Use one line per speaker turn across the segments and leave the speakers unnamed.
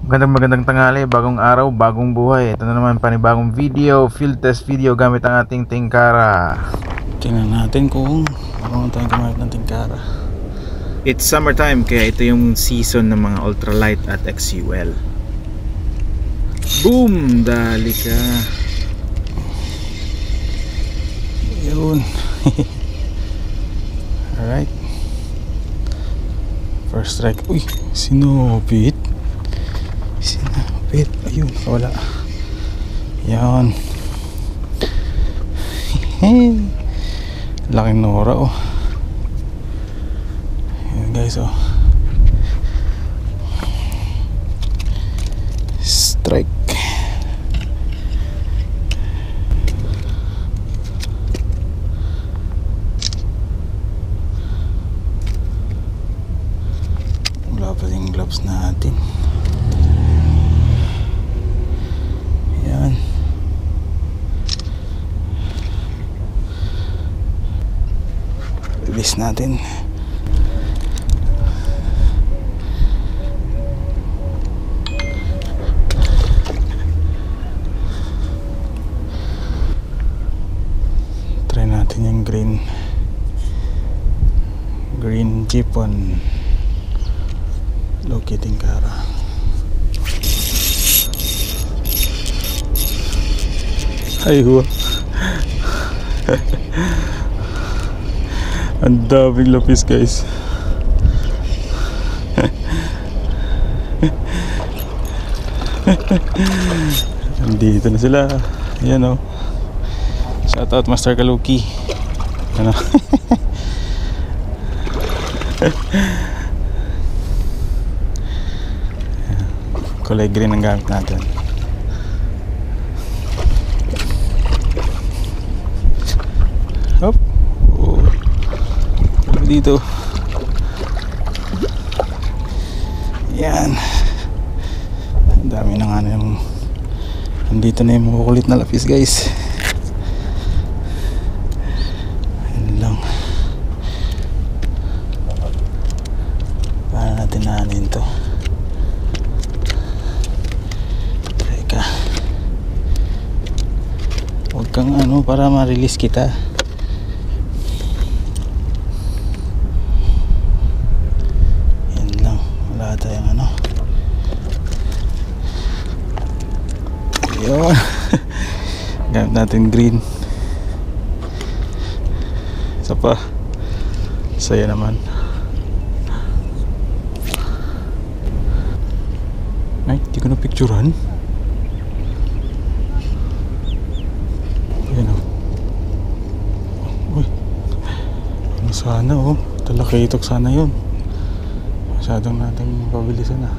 Magandang tanghali, bagong araw, bagong buhay. Ito na naman panibagong video, field test video gamit ang ating tingkara.
Tingnan natin kung marunong tayong gumamit ng tingkara.
It's summertime, kaya ito yung season ng mga ultralight at XUL. Boom! Dali ka.
Yun. Alright. First strike. Uy, sinupit. Sinupit. Ayun, wala. Yan. Laking nora, oh. Yan guys, oh. Strike. Wala pa yung gloves natin. Yan. Release natin. Try natin yung green Jeepon Loki tingkara. Ay huwa. Ang daming lapis guys. Andito na sila. Ayan o. Shoutout Master Kaluki. Ano? Kulay green ang gamit natin. Hop. Oh. Dito. Yan. Ang dami na nga na yung andito na yung makukulit na lapis guys. Yan lang. Paano natin nanin to? Teka. Huwag kang ano para ma-release kita. Tayong ano yun. Gamit natin green. Isa pa. Saya naman. Ay, di ko na picturean. Ayan o. Uy, ano sana o. Talakitok sana yun. Masyadong nating pabilisan na.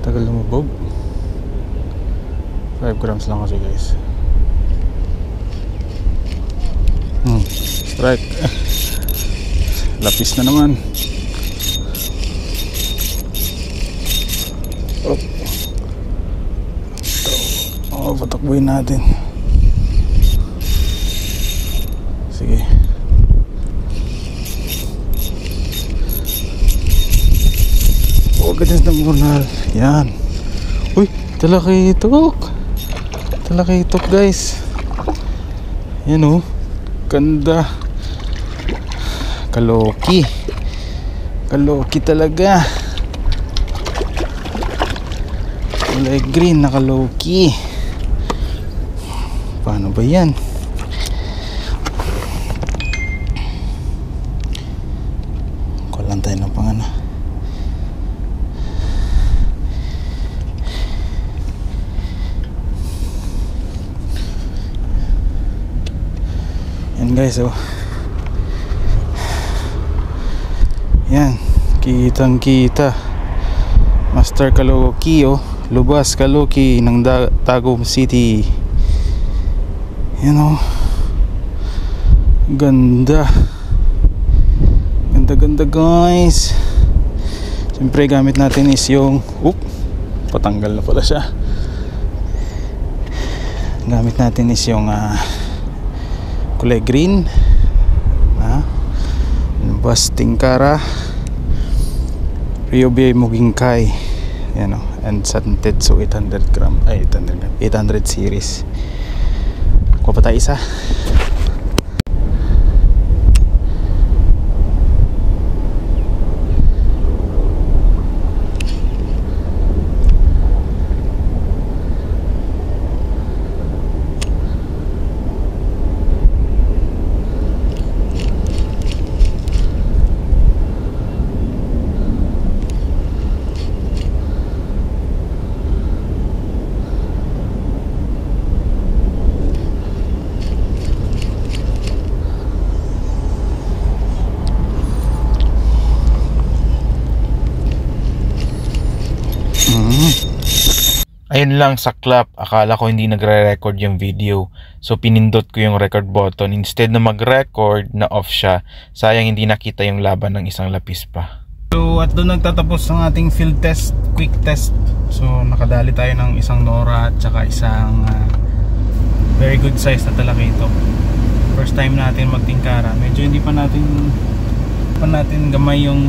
Tagal lumubog. 5 grams lang kasi guys. Strike. Lapis na naman. Oh, patakbuhin natin. Sige. Oh, ganyan ng murnal. Yan. Uy, talakitok. Talakitok guys. Yan oh. Ganda. Kaloki. Kaloki talaga. Kulay green na kaloki. Paano ba yan? Kulang tayo ng pangano. Yan guys oh. Yan, kitang kita. Master Kaloki oh. Lubas Kaloki ng Tagum City. Yan oh. Ganda. Ganda guys. Siyempre gamit natin is yung patanggal na pala siya. Gamit natin is yung kulay green, Bus Tingkara Ryobi Mugingkai, yan o, and Santetsu 800 series. Kuha pa tayo isa.
Ayun lang, saklap. Akala ko hindi nagre-record yung video. So pinindot ko yung record button. Instead na mag-record, na off siya. Sayang hindi nakita yung laban ng isang lapis pa.
So at doon nagtatapos ang ating field test, quick test. So nakadali tayo ng isang Nora at saka isang very good size na talaki ito. First time natin magtingkara. Medyo hindi pa natin gamay yung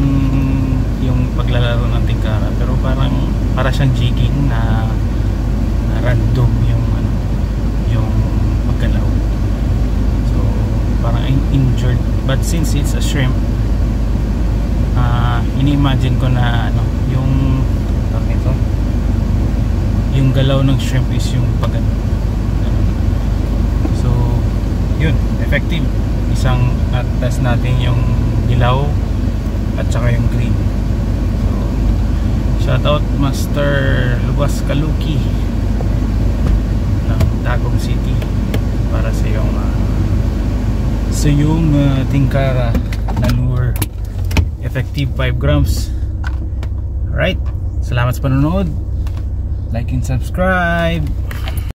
paglalaro ng tingkara. Pero para siyang jigging na random yung pagkalaw. So parang injured, but since it's a shrimp, ini-imagine ko na yung galaw ng shrimp is yung pagano. So yun, effective. At test natin yung dilaw at saka yung green. So shout out Master Luwas Kaluki ng Tagum City para sa yung tingkara na lure. Effective 5 grams. Alright, salamat sa panonood. Like and subscribe.